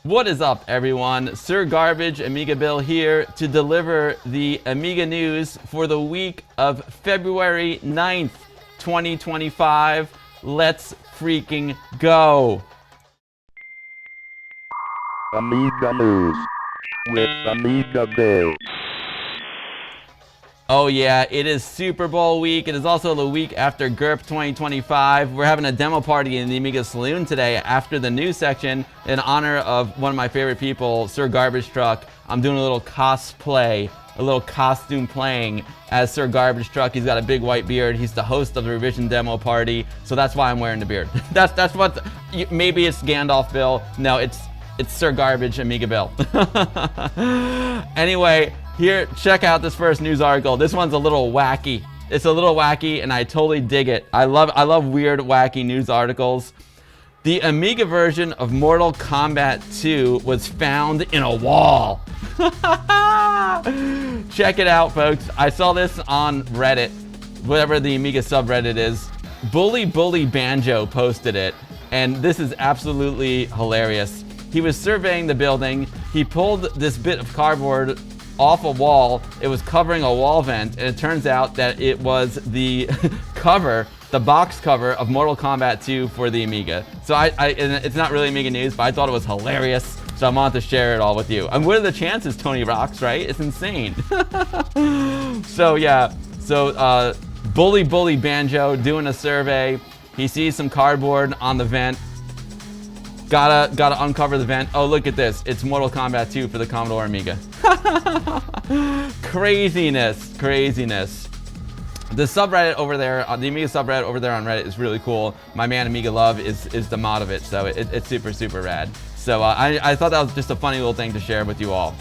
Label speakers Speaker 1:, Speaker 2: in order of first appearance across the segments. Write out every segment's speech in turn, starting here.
Speaker 1: What is up, everyone? Sir Garbage, AmigaBill here to deliver the Amiga news for the week of February 9th, 2025. Let's freaking go.
Speaker 2: Amiga news with AmigaBill.
Speaker 1: Oh yeah, it is Super Bowl week. It is also the week after GURP 2025. We're having a demo party in the Amiga Saloon today after the news section in honor of one of my favorite people, Sir Garbage Truck. I'm doing a little cosplay, a little costume playing as Sir Garbage Truck. He's got a big white beard. He's the host of the revision demo party, so that's why I'm wearing the beard. that's what. Maybe it's Gandalf Bill. No, it's Sir Garbage Amiga Bill. Anyway. Here, check out this first news article. This one's a little wacky. It's a little wacky, and I totally dig it. I love weird, wacky news articles. The Amiga version of Mortal Kombat 2 was found in a wall. Check it out, folks. I saw this on Reddit, whatever the Amiga subreddit is. Bully Banjo posted it, and this is absolutely hilarious. He was surveying the building. He pulled this bit of cardboard off a wall. It was covering a wall vent, and it turns out that it was the cover, the box cover of Mortal Kombat 2 for the Amiga. So and it's not really Amiga news, but I thought it was hilarious, so I wanted to share it all with you. And what are the chances, Tony Rocks, right? It's insane. So yeah, Bully Banjo doing a survey. He sees some cardboard on the vent. Gotta uncover the vent. Oh, look at this. It's Mortal Kombat 2 for the Commodore Amiga. Craziness. The subreddit over there, the Amiga subreddit over there on Reddit is really cool. My man Amiga Love is the mod of it, so it's super rad. So I thought that was just a funny little thing to share with you all.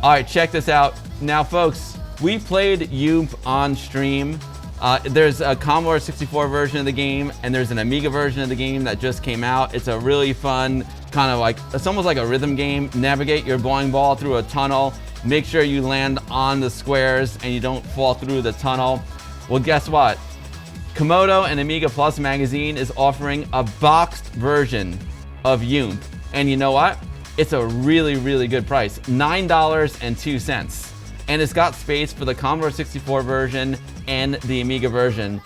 Speaker 1: All right, check this out. Now, folks, we played Yoomp on stream. There's a Commodore 64 version of the game, and there's an Amiga version of the game that just came out. It's a really fun, kind of like, it's almost like a rhythm game. Navigate your bowling ball through a tunnel. Make sure you land on the squares and you don't fall through the tunnel. Well, guess what? Commodore and Amiga Plus magazine is offering a boxed version of Yoomp. And you know what? It's a really good price, $9.02. And it's got space for the Commodore 64 version and the Amiga version.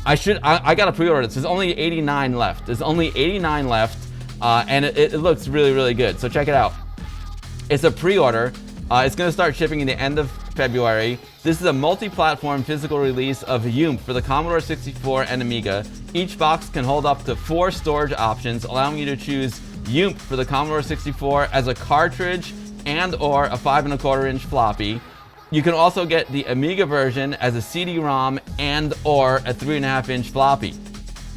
Speaker 1: I gotta pre-order this. There's only 89 left. And it looks really good. So check it out. It's a pre-order. It's gonna start shipping in the end of February. This is a multi-platform physical release of Yoomp for the Commodore 64 and Amiga. Each box can hold up to 4 storage options, allowing you to choose Yoomp for the Commodore 64 as a cartridge and or a 5 1/4 inch floppy. You can also get the Amiga version as a CD-ROM and or a 3 1/2 inch floppy.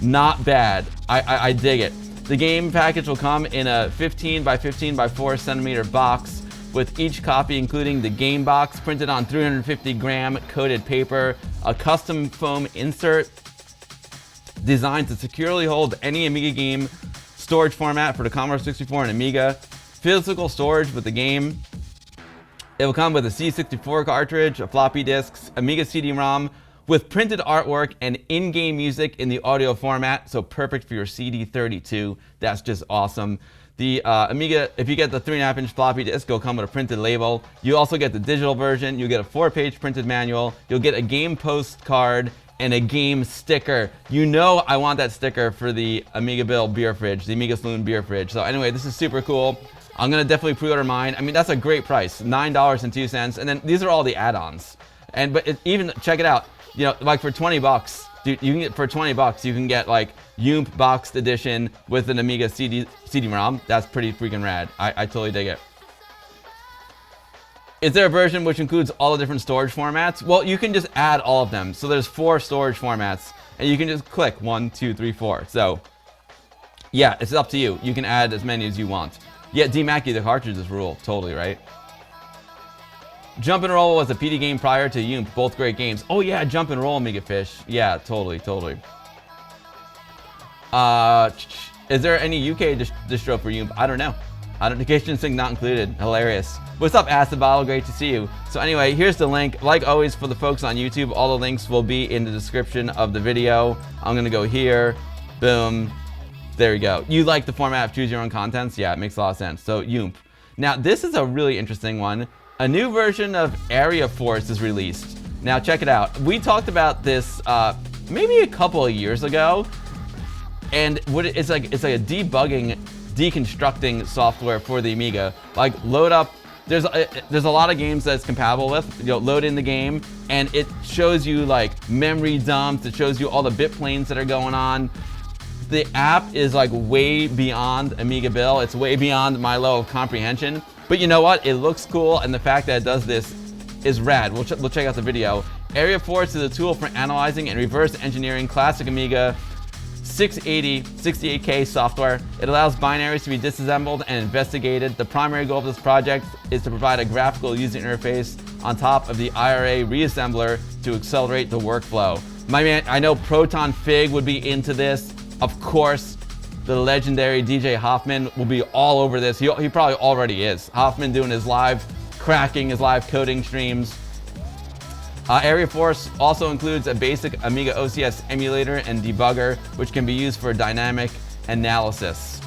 Speaker 1: Not bad. I dig it. The game package will come in a 15 by 15 by 4 centimeter box, with each copy including the game box printed on 350 gram coated paper, a custom foam insert designed to securely hold any Amiga game storage format for the Commodore 64 and Amiga, physical storage with the game. It will come with a C64 cartridge, a floppy disks, Amiga CD-ROM with printed artwork and in-game music in the audio format, so perfect for your CD32. That's just awesome. The Amiga, if you get the 3 1/2 inch floppy disk, it'll come with a printed label. You also get the digital version. You'll get a 4-page printed manual. You'll get a game postcard and a game sticker. You know I want that sticker for the AmigaBill beer fridge, the Amiga Saloon beer fridge. So anyway, this is super cool. I'm gonna definitely pre-order mine. I mean, that's a great price, $9.02. And then these are all the add-ons. Even check it out. You know, like for 20 bucks, dude, you can get for 20 bucks, you can get like Yoomp boxed edition with an Amiga CD-ROM. That's pretty freaking rad. I totally dig it. Is there a version which includes all the different storage formats? Well, you can just add all of them. So there's 4 storage formats, and you can just click 1, 2, 3, 4. So yeah, it's up to you. You can add as many as you want. Yeah, D-Mackie, the cartridges rule. Totally, right? Jump and Roll was a PD game prior to Yoomp. Both great games. Oh yeah, Jump and Roll, Amiga Fish. Yeah, totally. Is there any UK distro for Yoomp? I don't know. Identification sync not included. Hilarious. What's up, Acid Bottle? Great to see you. So anyway, here's the link. Like always, for the folks on YouTube, all the links will be in the description of the video. I'm gonna go here. Boom. There you go. You like the format of choose your own contents? Yeah, it makes a lot of sense. So Yoomp. Now this is a really interesting one. A new version of Aira Force is released. Now check it out. We talked about this maybe a couple of years ago, and it's like a debugging, deconstructing software for the Amiga. Like load up. There's a lot of games that it's compatible with. You know, load in the game, and it shows you like memory dumps. It shows you all the bit planes that are going on. The app is like way beyond AmigaBill. It's way beyond my level of comprehension. But you know what? It looks cool, and the fact that it does this is rad. We'll check out the video. Aira Force is a tool for analyzing and reverse engineering classic Amiga 680, 68K software. It allows binaries to be disassembled and investigated. The primary goal of this project is to provide a graphical user interface on top of the IRA reassembler to accelerate the workflow. My man, I know Proton Fig would be into this. Of course, the legendary DJ Hoffman will be all over this. He probably already is. Hoffman doing his live cracking, his live coding streams. Aira Force also includes a basic Amiga OCS emulator and debugger, which can be used for dynamic analysis.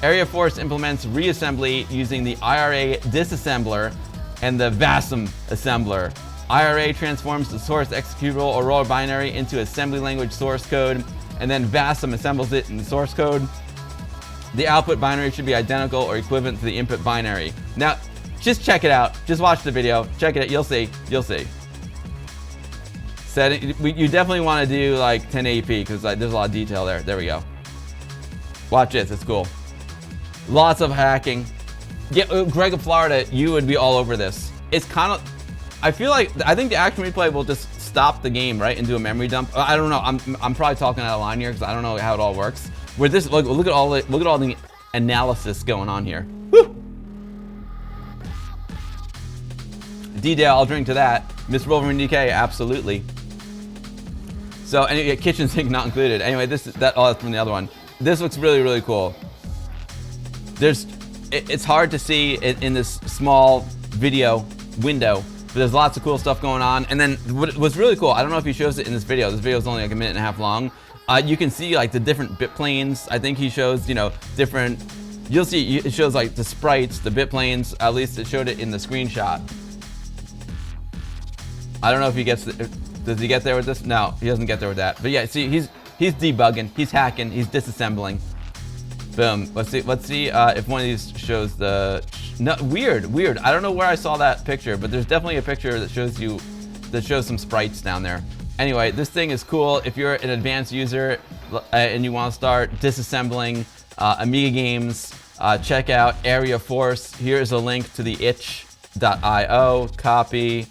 Speaker 1: Aira Force implements reassembly using the IRA disassembler and the VASM assembler. IRA transforms the source executable or raw binary into assembly language source code, and then VASM assembles it in the source code. The output binary should be identical or equivalent to the input binary. Now, just check it out. Just watch the video. Check it out. You'll see. You'll see. You definitely want to do like 1080p because like, there's a lot of detail there. There we go. Watch this. It's cool. Lots of hacking. Yeah, Greg of Florida, you would be all over this. It's kind of... I think the action replay will just stop the game, right, and do a memory dump. I don't know. I'm probably talking out of line here because I don't know how it all works. Where this look at all the analysis going on here. Woo! D-Dale, I'll drink to that. Miss Wolverine DK, absolutely. So, anyway, kitchen sink not included. Anyway, that's from the other one. This looks really, really cool. It's hard to see it in this small video window, but there's lots of cool stuff going on. And then what's really cool, I don't know if he shows it in this video. This video is only like a minute and a half long. You can see like the different bit planes. I think he shows, you know, different, you'll see, it shows like the sprites, the bit planes, at least it showed it in the screenshot. I don't know if he gets, does he get there with this? No, he doesn't get there with that. But yeah, see, he's debugging, he's hacking, he's disassembling. Boom. Let's see if one of these shows the, no, weird. I don't know where I saw that picture, but there's definitely a picture that shows some sprites down there. Anyway, this thing is cool. If you're an advanced user and you want to start disassembling Amiga games, check out Aira Force. Here's a link to the itch.io. Copy.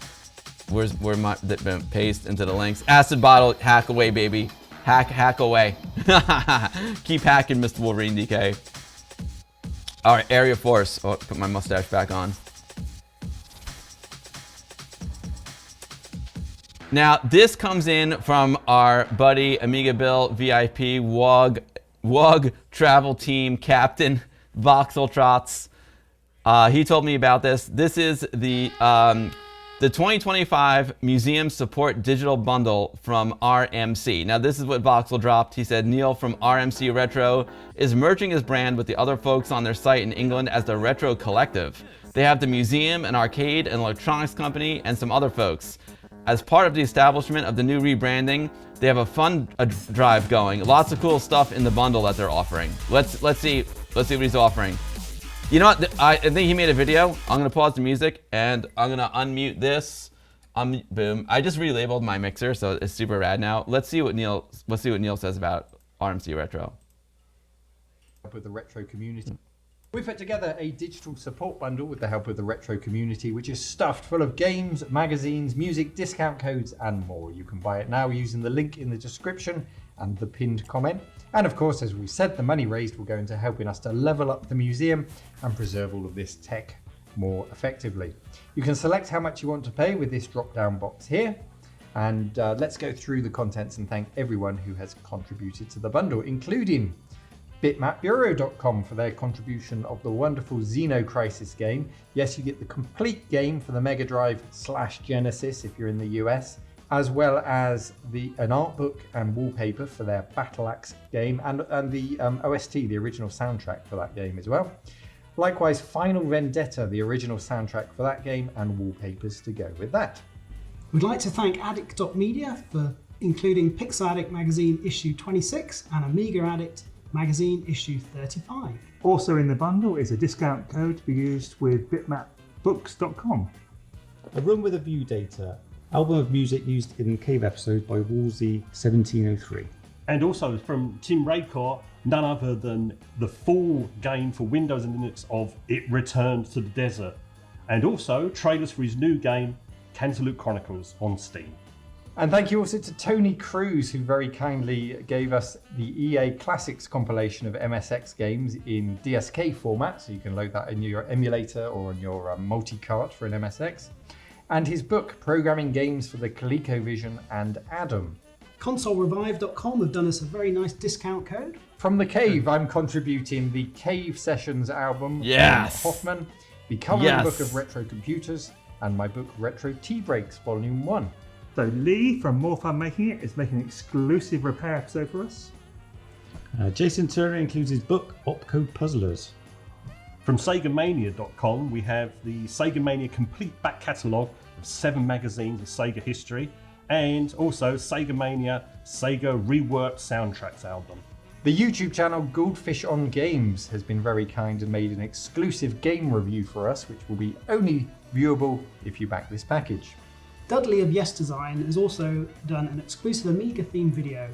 Speaker 1: Where my paste into the links. Acid bottle, hack away, baby. Hack away. Keep hacking, Mr. Wolverine DK. All right, Aira Force. Oh, put my mustache back on. Now, this comes in from our buddy AmigaBill VIP WOG travel team captain Voxel Trots. He told me about this. This is the 2025 Museum Support Digital Bundle from RMC. Now, this is what Voxel dropped. He said Neil from RMC Retro is merging his brand with the other folks on their site in England as the Retro Collective. They have the museum, an arcade, an electronics company, and some other folks. As part of the establishment of the new rebranding, they have a fund drive going. Lots of cool stuff in the bundle that they're offering. Let's see what he's offering. You know what? I think he made a video. I'm gonna pause the music and I'm gonna unmute this. Boom. I just relabeled my mixer, so it's super rad now. Let's see what Neil says about RMC Retro.
Speaker 3: With the retro community. We put together a digital support bundle with the help of the retro community, which is stuffed full of games, magazines, music, discount codes, and more. You can buy it now using the link in the description and the pinned comment. And of course, as we said, the money raised will go into helping us to level up the museum and preserve all of this tech more effectively. You can select how much you want to pay with this drop-down box here. And let's go through the contents and thank everyone who has contributed to the bundle, including bitmapbureau.com for their contribution of the wonderful Xeno Crisis game. Yes, you get the complete game for the Mega Drive /Genesis if you're in the US. as well as an art book and wallpaper for their Battle Axe game, and the OST, the original soundtrack for that game as well. Likewise, Final Vendetta, the original soundtrack for that game, and wallpapers to go with that.
Speaker 4: We'd like to thank Addict.media for including Pixel Addict magazine issue 26 and Amiga Addict magazine issue 35.
Speaker 5: Also in the bundle is a discount code to be used with bitmapbooks.com.
Speaker 6: A Room with a View Data, album of music used in the Cave episode by Wolsey 1703.
Speaker 7: And also from Tim Raycott, none other than the full game for Windows and Linux of It Returned to the Desert. And also trailers for his new game, Cantaloupe Chronicles, on Steam.
Speaker 3: And thank you also to Tony Cruz, who very kindly gave us the EA Classics compilation of MSX games in DSK format, so you can load that in your emulator or on your multi-cart for an MSX. And his book, Programming Games for the ColecoVision and Adam.
Speaker 4: ConsoleRevive.com have done us a very nice discount code.
Speaker 3: From The Cave, I'm contributing the Cave Sessions album
Speaker 1: Yes.
Speaker 3: from Hoffman, the coloring book of Retro Computers, and my book Retro Tea Breaks Volume 1.
Speaker 5: So Lee from More Fun Making It is making an exclusive repair episode for us.
Speaker 6: Jason Turner includes his book, Opcode Puzzlers.
Speaker 7: From SegaMania.com, we have the Sega Mania complete back catalogue of 7 magazines of Sega history, and also Sega Mania Sega Reworked Soundtracks album.
Speaker 3: The YouTube channel Goldfish on Games has been very kind and made an exclusive game review for us, which will be only viewable if you back this package.
Speaker 4: Dudley of Yes Design has also done an exclusive Amiga themed video.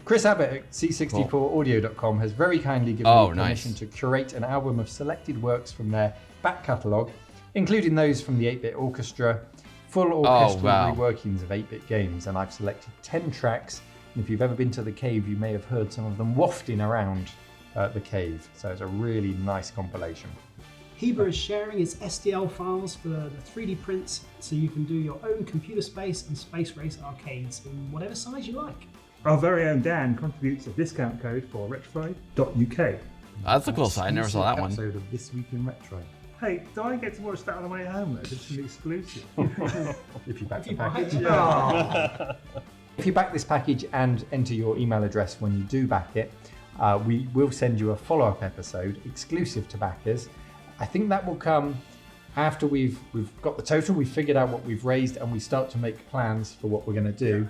Speaker 3: Chris Abbott at C64audio.com has very kindly given me permission to curate an album of selected works from their back catalogue, including those from the 8-Bit Orchestra, full orchestral reworkings of 8-bit games, and I've selected 10 tracks. And if you've ever been to the Cave, you may have heard some of them wafting around the Cave. So it's a really nice compilation.
Speaker 4: Heber is sharing its STL files for the 3D prints, so you can do your own computer space and space race arcades in whatever size you like.
Speaker 5: Our very own Dan contributes a discount code for retrofy.uk.
Speaker 1: That's a cool site. I never saw that one.
Speaker 6: Episode of This Week in Retro.
Speaker 5: Hey, do I get to watch that on the way home? It's an exclusive.
Speaker 3: If you back the package. If you back this package and enter your email address when you do back it, we will send you a follow-up episode exclusive to backers. I think that will come after we've got the total, we've figured out what we've raised, and we start to make plans for what we're going to do.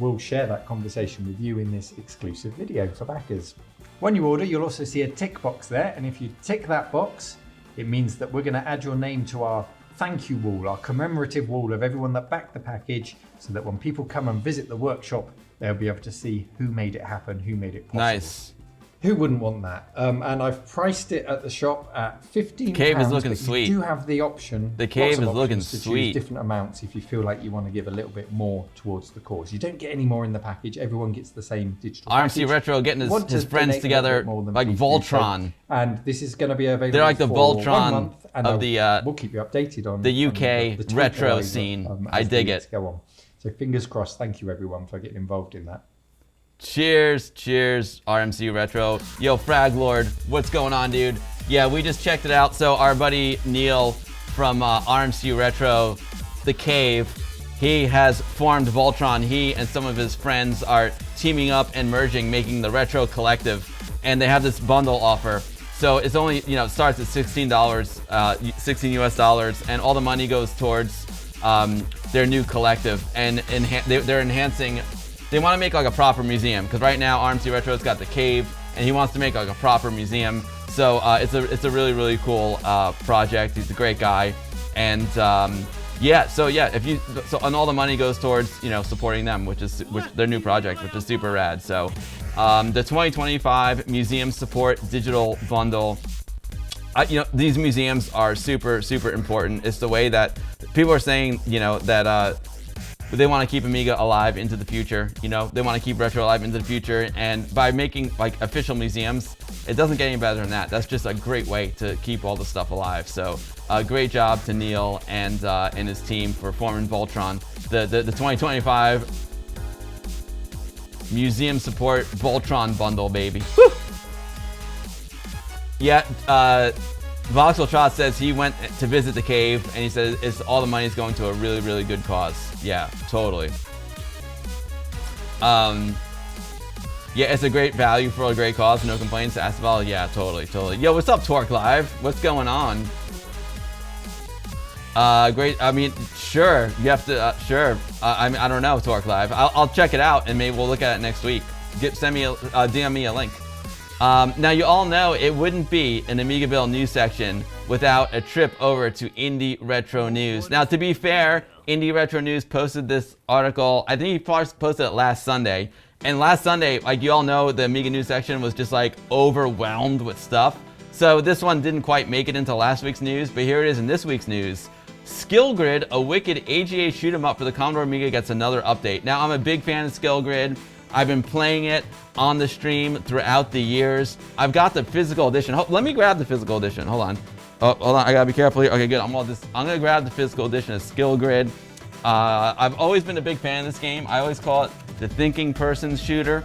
Speaker 3: We'll share that conversation with you in this exclusive video for backers. When you order, you'll also see a tick box there, and if you tick that box, it means that we're going to add your name to our thank you wall, our commemorative wall of everyone that backed the package, so that when people come and visit the workshop, they'll be able to see who made it happen, who made it possible.
Speaker 1: Nice.
Speaker 3: Who wouldn't want that? And I've priced it at the shop at £15.
Speaker 1: Cave is looking sweet.
Speaker 3: You do have the option.
Speaker 1: The Cave is looking
Speaker 3: to
Speaker 1: sweet.
Speaker 3: Choose different amounts if you feel like you want to give a little bit more towards the cause. You don't get any more in the package. Everyone gets the same digital
Speaker 1: RMC
Speaker 3: package.
Speaker 1: Retro getting his friends together like Voltron.
Speaker 3: And this is going to be available.
Speaker 1: They're like the
Speaker 3: for
Speaker 1: Voltron
Speaker 3: 1 month, and
Speaker 1: of the
Speaker 3: we'll keep you updated on
Speaker 1: the UK
Speaker 3: the
Speaker 1: retro
Speaker 3: takeaway
Speaker 1: scene.
Speaker 3: as
Speaker 1: I dig
Speaker 3: the weeks
Speaker 1: it.
Speaker 3: Go on. So fingers crossed. Thank you everyone for getting involved in that.
Speaker 1: Cheers, RMC Retro. Yo, Frag Lord, what's going on, dude? Yeah, we just checked it out. So our buddy Neil from RMC Retro, The Cave, he has formed Voltron. He and some of his friends are teaming up and merging, making the Retro Collective, and they have this bundle offer. So it's only, it starts at $16, 16 US dollars, and all the money goes towards their new collective, and they're enhancing. They want to make like a proper museum, because right now RMC Retro's got the Cave, and he wants to make like a proper museum. So it's a really, really cool project. He's a great guy, and and all the money goes towards supporting them, which their new project, which is super rad. So the 2025 museum support digital bundle. These museums are super, super important. It's the way that people are saying, that they want to keep Amiga alive into the future. They want to keep retro alive into the future, and by making like official museums, it doesn't get any better than that. That's just a great way to keep all the stuff alive. So, great job to Neil and his team for forming Voltron, the 2025 museum support Voltron bundle, baby. Woo! Yeah. Voxel Trot says he went to visit the cave, and he says it's all the money is going to a really, really good cause. Yeah, totally. Yeah, it's a great value for a great cause. No complaints. Asval, yeah, totally, totally. Yo, what's up, Torque Live? What's going on? Great. I mean, sure. You have to. Sure. I mean, I don't know, Torque Live. I'll check it out, and maybe we'll look at it next week. Send me DM me a link. Now, you all know it wouldn't be an AmigaBill news section without a trip over to Indie Retro News. Now, to be fair, Indie Retro News posted this article. I think he posted it last Sunday. And last Sunday, like you all know, the Amiga news section was just like overwhelmed with stuff. So this one didn't quite make it into last week's news, but here it is in this week's news. SkillGrid, a wicked AGA shoot 'em up for the Commodore Amiga, gets another update. Now, I'm a big fan of SkillGrid. I've been playing it on the stream throughout the years. I've got the physical edition. Let me grab the physical edition. Hold on. Oh, hold on. I gotta be careful here. Okay, good. I'm gonna grab the physical edition of SkillGrid. I've always been a big fan of this game. I always call it the thinking person's shooter.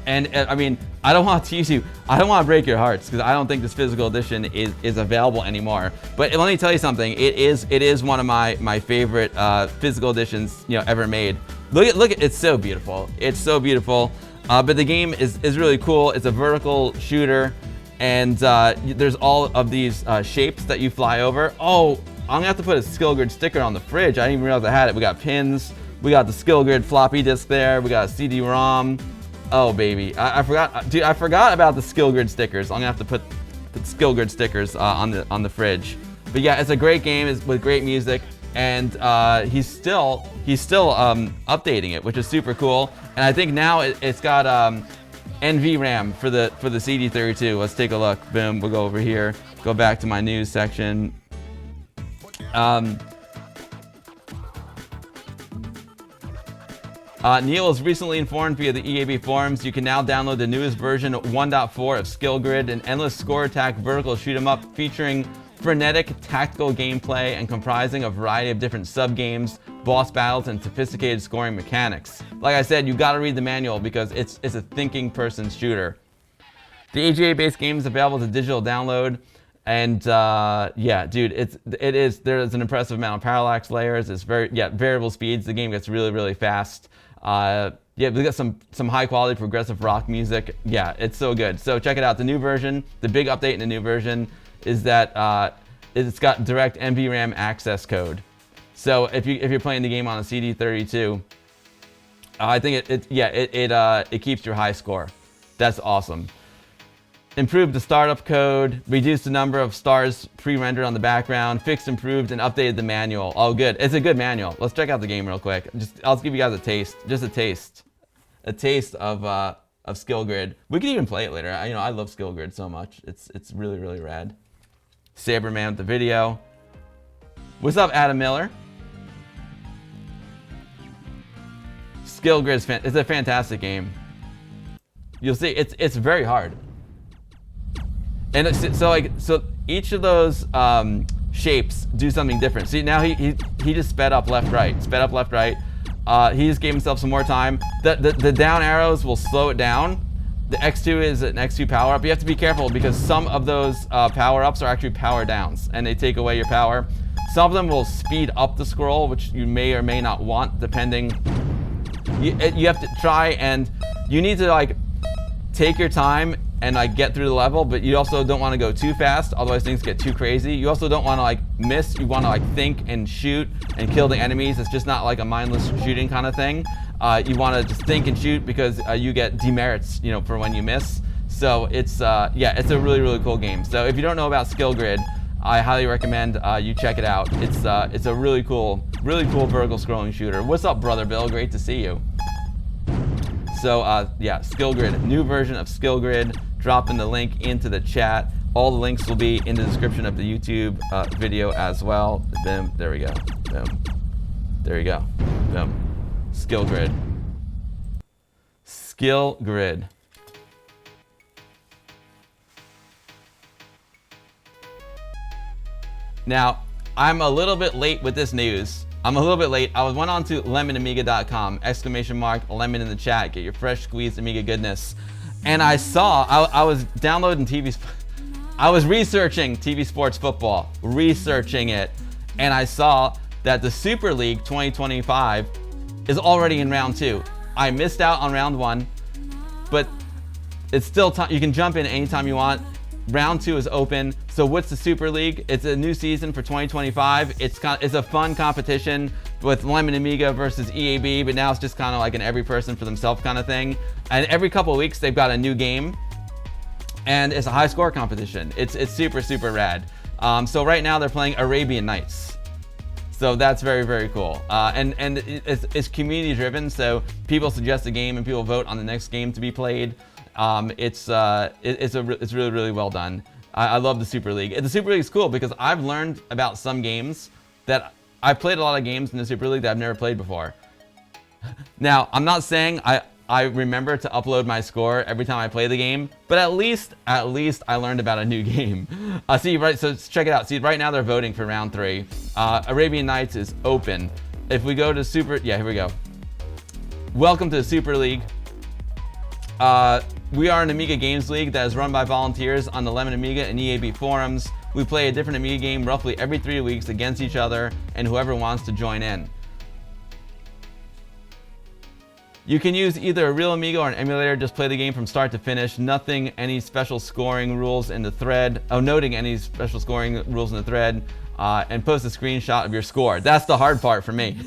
Speaker 1: And I mean, I don't want to tease you. I don't want to break your hearts because I don't think this physical edition is available anymore. But let me tell you something. It is one of my favorite physical editions ever made. Look at it's so beautiful. It's so beautiful. But the game is really cool. It's a vertical shooter, and there's all of these shapes that you fly over. Oh, I'm gonna have to put a SkillGrid sticker on the fridge. I didn't even realize I had it. We got pins. We got the SkillGrid floppy disk there. We got a CD-ROM. Oh baby, I forgot, dude. I forgot about the SkillGrid stickers. I'm gonna have to put SkillGrid stickers on the fridge. But yeah, it's a great game. It's with great music, and he's still updating it, which is super cool. And I think now it's got NVRAM for the CD32. Let's take a look. Boom. We'll go over here. Go back to my news section. Neil was recently informed via the EAB forums you can now download the newest version 1.4 of SkillGrid, an endless score attack vertical shoot 'em up featuring frenetic tactical gameplay and comprising a variety of different sub-games, boss battles, and sophisticated scoring mechanics. Like I said, you gotta read the manual because it's a thinking person's shooter. The AGA-based game is available to digital download. And yeah, dude, there's an impressive amount of parallax layers. It's variable speeds. The game gets really, really fast. Yeah, we got some high quality progressive rock music. Yeah, it's so good. So check it out. The new version, the big update in the new version is that it's got direct NVRAM access code. So if you're playing the game on a CD32, I think it keeps your high score. That's awesome. Improved the startup code, reduced the number of stars pre-rendered on the background, fixed, improved, and updated the manual. Oh, good. It's a good manual. Let's check out the game real quick. I'll give you guys a taste. Just a taste of SkillGrid. We could even play it later. I love SkillGrid so much. It's really, really rad. Saberman with the video. What's up, Adam Miller? SkillGrid it's a fantastic game. You'll see it's very hard. And so each of those shapes do something different. See, now he just sped up left right. He just gave himself some more time. The down arrows will slow it down. The X2 is an X2 power up. You have to be careful because some of those power ups are actually power downs and they take away your power. Some of them will speed up the scroll, which you may or may not want, depending. You have to try, and you need to take your time and get through the level, but you also don't want to go too fast, otherwise things get too crazy. You also don't want to miss. You want to think and shoot and kill the enemies. It's just not like a mindless shooting kind of thing. You want to just think and shoot because you get demerits, for when you miss. So it's it's a really, really cool game. So if you don't know about SkillGrid, I highly recommend you check it out. It's a really cool vertical scrolling shooter. What's up, brother Bill? Great to see you. So yeah, SkillGrid, new version of SkillGrid. Dropping the link into the chat. All the links will be in the description of the YouTube video as well. Boom, there we go. Boom, there you go. Boom. SkillGrid. SkillGrid. Now, I'm a little bit late with this news. I went on to lemonamiga.com, !Lemon in the chat, get your fresh squeezed Amiga goodness. And I saw, I was downloading TV I was researching TV sports football, researching it, and I saw that the Super League 2025 is already in round 2. I missed out on round 1, but it's still time. You can jump in anytime you want. Round 2 is open. So what's the Super League? It's a new season for 2025. It's a fun competition with Lemon Amiga versus EAB, but now it's just kind of like an every person for themselves kind of thing. And every couple of weeks they've got a new game, and it's a high score competition. It's super, super rad. So right now they're playing Arabian Nights. So that's very, very cool. And it's community driven, so people suggest a game and people vote on the next game to be played. It's really, really well done. I love the Super League. The Super League is cool because I've learned about some games that I've played a lot of games in the Super League that I've never played before. Now, I'm not saying I remember to upload my score every time I play the game, but at least I learned about a new game. So check it out. See, right now they're voting for round 3. Arabian Nights is open. If we go to here we go. Welcome to the Super League. We are an Amiga Games League that is run by volunteers on the Lemon Amiga and EAB forums. We play a different Amiga game roughly every 3 weeks against each other and whoever wants to join in. You can use either a real Amiga or an emulator, just play the game from start to finish. Noting any special scoring rules in the thread, and post a screenshot of your score. That's the hard part for me.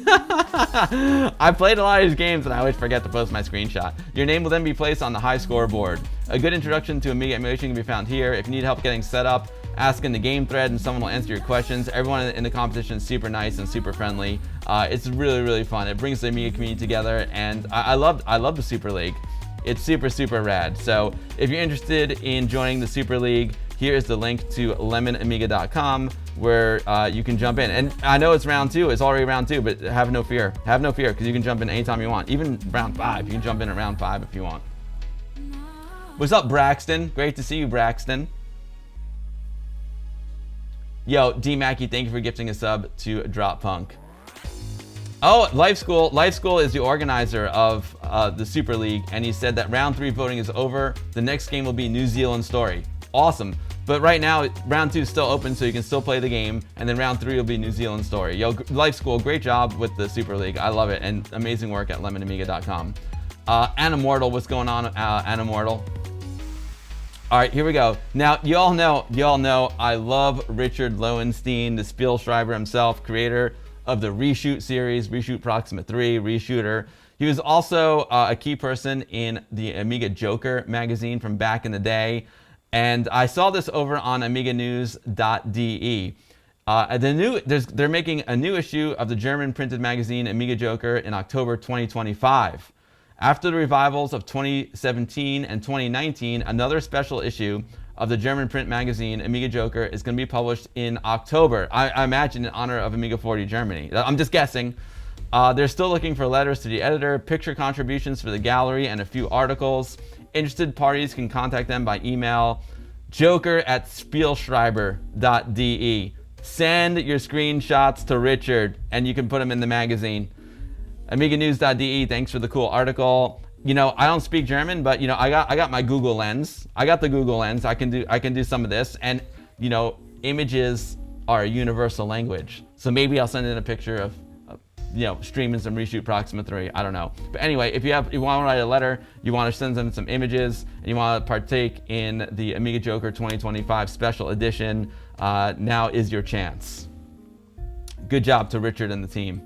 Speaker 1: I've played a lot of these games and I always forget to post my screenshot. Your name will then be placed on the high score board. A good introduction to Amiga emulation can be found here. If you need help getting set up, ask in the game thread and someone will answer your questions. Everyone in the competition is super nice and super friendly. It's really, really fun. It brings the Amiga community together, and I love the Super League. It's super, super rad. So if you're interested in joining the Super League, here is the link to lemonamiga.com where you can jump in. And I know it's round 2, it's already round 2, but have no fear. Have no fear, because you can jump in anytime you want. Even round 5, you can jump in at round 5 if you want. What's up, Braxton? Great to see you, Braxton. Yo, D Mackey, thank you for gifting a sub to Drop Punk. Oh, Life School. Life School is the organizer of the Super League, and he said that round 3 voting is over. The next game will be New Zealand Story. Awesome. But right now, round 2 is still open, so you can still play the game, and then round 3 will be New Zealand Story. Yo, Life School, great job with the Super League. I love it, and amazing work at lemonamiga.com. Animortal, what's going on, Animortal? All right, here we go. Now, you all know I love Richard Lowenstein, the Spielschreiber himself, creator of the Reshoot series, Reshoot Proxima 3, Reshooter. He was also a key person in the Amiga Joker magazine from back in the day. And I saw this over on AmigaNews.de. They're making a new issue of the German printed magazine Amiga Joker in October 2025. After the revivals of 2017 and 2019, another special issue of the German print magazine Amiga Joker is going to be published in October. I imagine in honor of Amiga 40 Germany. I'm just guessing. They're still looking for letters to the editor, picture contributions for the gallery, and a few articles. Interested parties can contact them by email, joker@spielschreiber.de. Send your screenshots to Richard, and you can put them in the magazine. AmigaNews.de, thanks for the cool article. You know, I don't speak German, but you know, I got my Google Lens. I got the Google Lens. I can do some of this, and you know, images are a universal language. So maybe I'll send in a picture of you know, streaming some Reshoot Proxima 3. I don't know. But anyway, if you want to write a letter, you want to send them some images, and you want to partake in the Amiga Joker 2025 special edition, now is your chance. Good job to Richard and the team.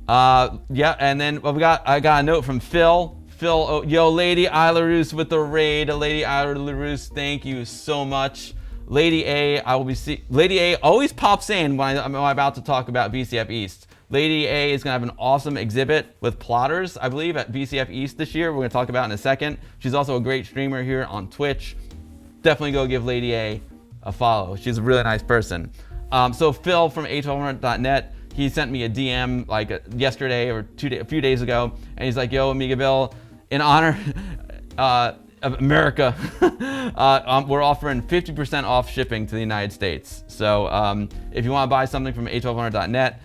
Speaker 1: Yeah, and then I got a note from Phil. Phil, yo, Lady Isla Roos with the raid. Lady Isla Roos, thank you so much. Lady A, Lady A always pops in when I'm about to talk about VCF East. Lady A is going to have an awesome exhibit with plotters, I believe, at VCF East this year. We're going to talk about in a second. She's also a great streamer here on Twitch. Definitely go give Lady A a follow. She's a really nice person. So Phil from a1200.net, he sent me a DM like yesterday or a few days ago, and he's like, yo, AmigaBill, in honor of America, we're offering 50% off shipping to the United States. So if you want to buy something from a1200.net,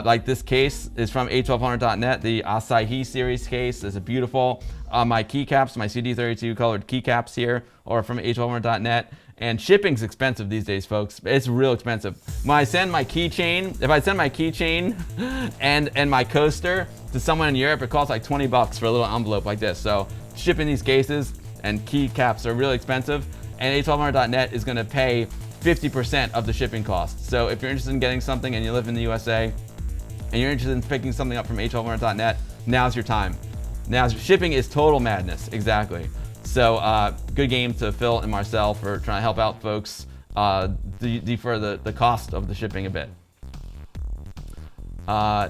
Speaker 1: like this case is from a1200.net, the Asahi series case is beautiful. My keycaps, my CD32 colored keycaps here, are from a1200.net. And shipping's expensive these days, folks. It's real expensive. When I send my keychain, if I send my keychain and my coaster to someone in Europe, it costs like 20 bucks for a little envelope like this. So shipping these cases and keycaps are really expensive, and A1200.net is gonna pay 50% of the shipping cost. So if you're interested in getting something and you live in the USA, and you're interested in picking something up from A1200.net, now's your time. Shipping is total madness, exactly. So good game to Phil and Marcel for trying to help out folks defer the cost of the shipping a bit.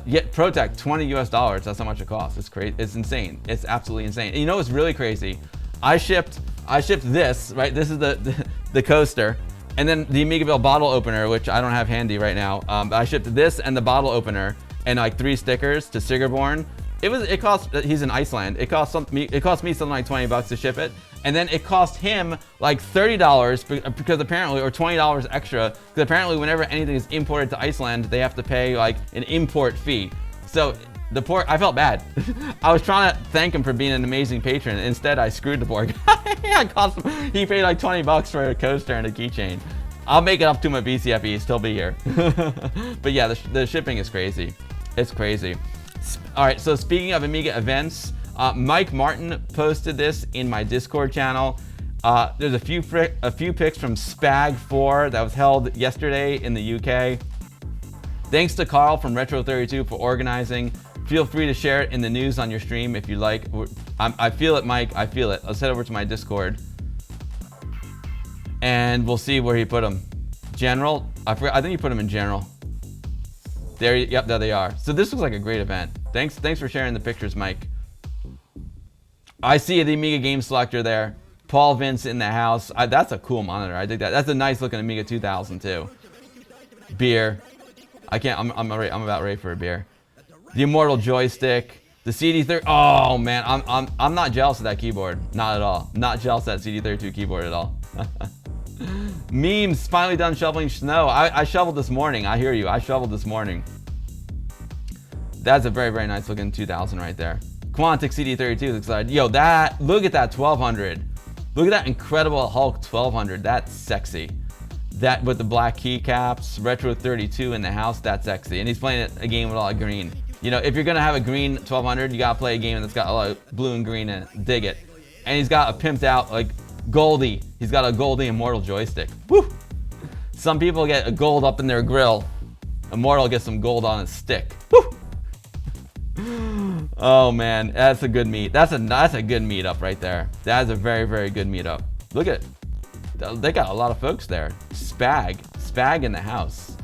Speaker 1: Yet ProTech, $20 US. That's how much it costs. It's crazy. It's insane. It's absolutely insane. And you know what's really crazy? I shipped this, right? This is the coaster, and then the AmigaBill bottle opener, which I don't have handy right now. I shipped this and the bottle opener and like 3 stickers to Sigurborn. It cost, he's in Iceland. It cost me something like 20 bucks to ship it. And then it cost him like $30 because apparently, or $20 extra, because apparently whenever anything is imported to Iceland, they have to pay like an import fee. So I felt bad. I was trying to thank him for being an amazing patron. Instead, I screwed the poor guy. He paid like 20 bucks for a coaster and a keychain. I'll make it up to him at VCF East. He'll be here. But yeah, the shipping is crazy. It's crazy. All right, so speaking of Amiga events, Mike Martin posted this in my Discord channel. There's a few pics from SPAG 4 that was held yesterday in the UK. Thanks to Carl from Retro32 for organizing. Feel free to share it in the news on your stream if you like. I feel it, Mike. I feel it. Let's head over to my Discord, and we'll see where he put them. General. I think he put them in general. Yep, there they are. So this looks like a great event. Thanks for sharing the pictures, Mike. I see the Amiga game selector there. Paul Vince in the house. That's a cool monitor. I think that's a nice looking Amiga 2000 too. Beer. I'm about ready for a beer. The Immortal joystick. The CD30. Oh man, I'm not jealous of that keyboard. Not at all. Not jealous of that CD32 keyboard at all. Memes. Finally done shoveling snow. I shoveled this morning. I hear you. I shoveled this morning. That's a very, very nice looking 2000 right there. Quantic CD32 looks like, yo, look at that 1200. Look at that incredible Hulk 1200. That's sexy. That with the black keycaps, Retro 32 in the house, that's sexy. And he's playing a game with a lot of green. You know, if you're gonna have a green 1200, you gotta play a game that's got a lot of blue and green in it. Dig it. And he's got a pimped out, like, Goldie. He's got a Goldie Immortal joystick. Woo! Some people get a gold up in their grill. Immortal gets some gold on his stick. Woo! Oh man, that's a good meet. That's a good meetup right there. That is a very, very good meetup. Look at, they got a lot of folks there. SPAG in the house.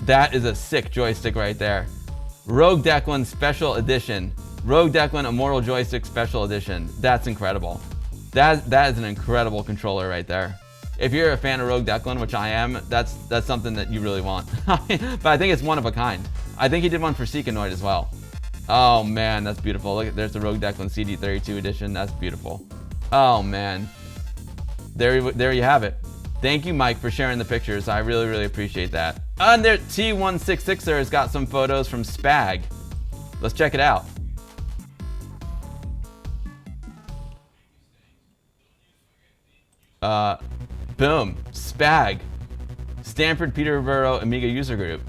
Speaker 1: That is a sick joystick right there. Rogue Declan Special Edition. Rogue Declan Immortal Joystick Special Edition. That's incredible. That is an incredible controller right there. If you're a fan of Rogue Declan, which I am, that's something that you really want. But I think it's one of a kind. I think he did one for Seekanoid as well. Oh man, that's beautiful. Look, there's the Rogue Declan CD32 edition. That's beautiful. Oh man. There you have it. Thank you, Mike, for sharing the pictures. I really, really appreciate that. And there, T166er has got some photos from SPAG. Let's check it out. Boom. SPAG. Stanford Peterborough Amiga User Group.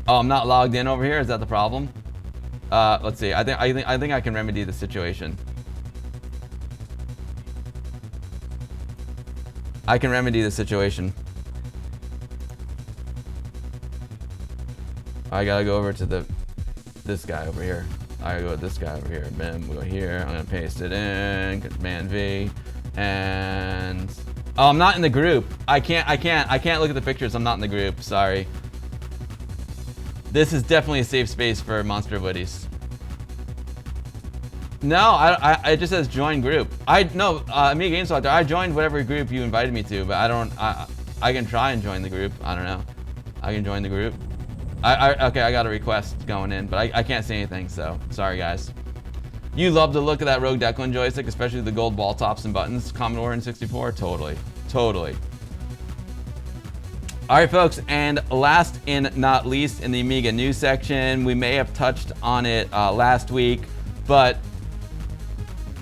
Speaker 1: Oh, I'm not logged in over here. Is that the problem? Let's see. I think I can remedy the situation. I can remedy the situation. I gotta go over to this guy over here. I gotta go with this guy over here. Boom, we'll go here. I'm gonna paste it in. Command V. And oh, I'm not in the group. I can't look at the pictures. I'm not in the group. Sorry. This is definitely a safe space for Monster Woodies. No, it just says join group. Amiga Game Selector. I joined whatever group you invited me to, but I can try and join the group. I don't know. I can join the group. Okay, I got a request going in, but I can't see anything, so sorry guys. You love the look of that Rogue Declan joystick, especially the gold ball tops and buttons, Commodore in 64. Totally. All right, folks, and last and not least in the Amiga news section, we may have touched on it last week, but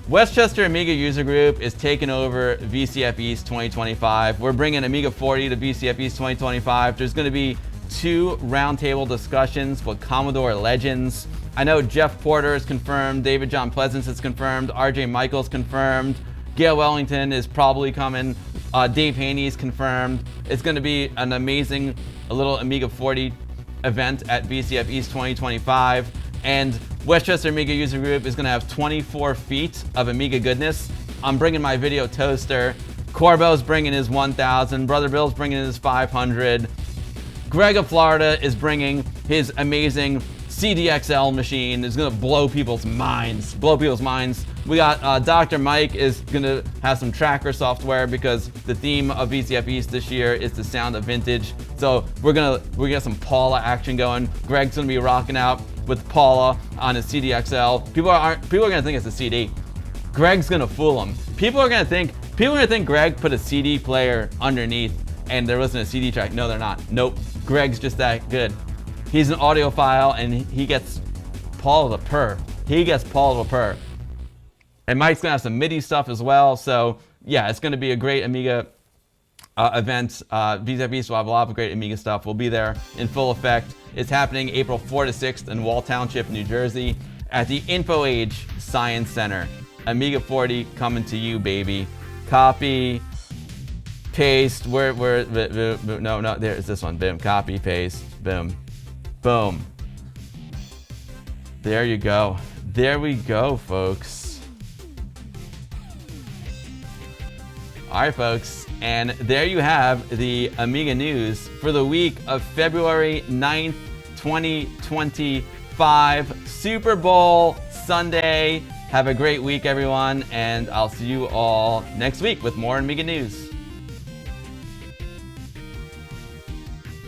Speaker 1: Westchester Amiga User Group is taking over VCF East 2025. We're bringing Amiga 40 to VCF East 2025. There's going to be 2 roundtable discussions with Commodore legends. I know Jeff Porter is confirmed, David John Pleasance is confirmed, RJ Michaels confirmed, Gail Wellington is probably coming, Dave Haney is confirmed. It's going to be an amazing little Amiga 40 event at VCF East 2025. And Westchester Amiga User Group is going to have 24 feet of Amiga goodness. I'm bringing my video toaster. Corbo's bringing his 1,000. Brother Bill's bringing his 500. Greg of Florida is bringing his amazing CDXL machine. It's going to blow people's minds. We got Dr. Mike is going to have some tracker software because the theme of VCF East this year is the sound of vintage. So we're gonna get some Paula action going. Greg's going to be rocking out with Paula on his CDXL. People are gonna think it's a CD. Greg's gonna fool them. People are gonna think Greg put a CD player underneath and there wasn't a CD track. No, they're not. Nope. Greg's just that good. He's an audiophile and he gets Paula to purr. And Mike's gonna have some MIDI stuff as well. So yeah, it's gonna be a great Amiga event. VCF East will have a lot of great Amiga stuff. We'll be there in full effect. It's happening April 4th to 6th in Wall Township, New Jersey at the InfoAge Science Center. Amiga 40 coming to you, baby. Copy, paste, no, there's this one. Boom, copy, paste, boom, boom. There you go. There we go, folks. All right, folks, and there you have the Amiga news for the week of February 9th, 2025, Super Bowl Sunday. Have a great week, everyone, and I'll see you all next week with more Amiga news.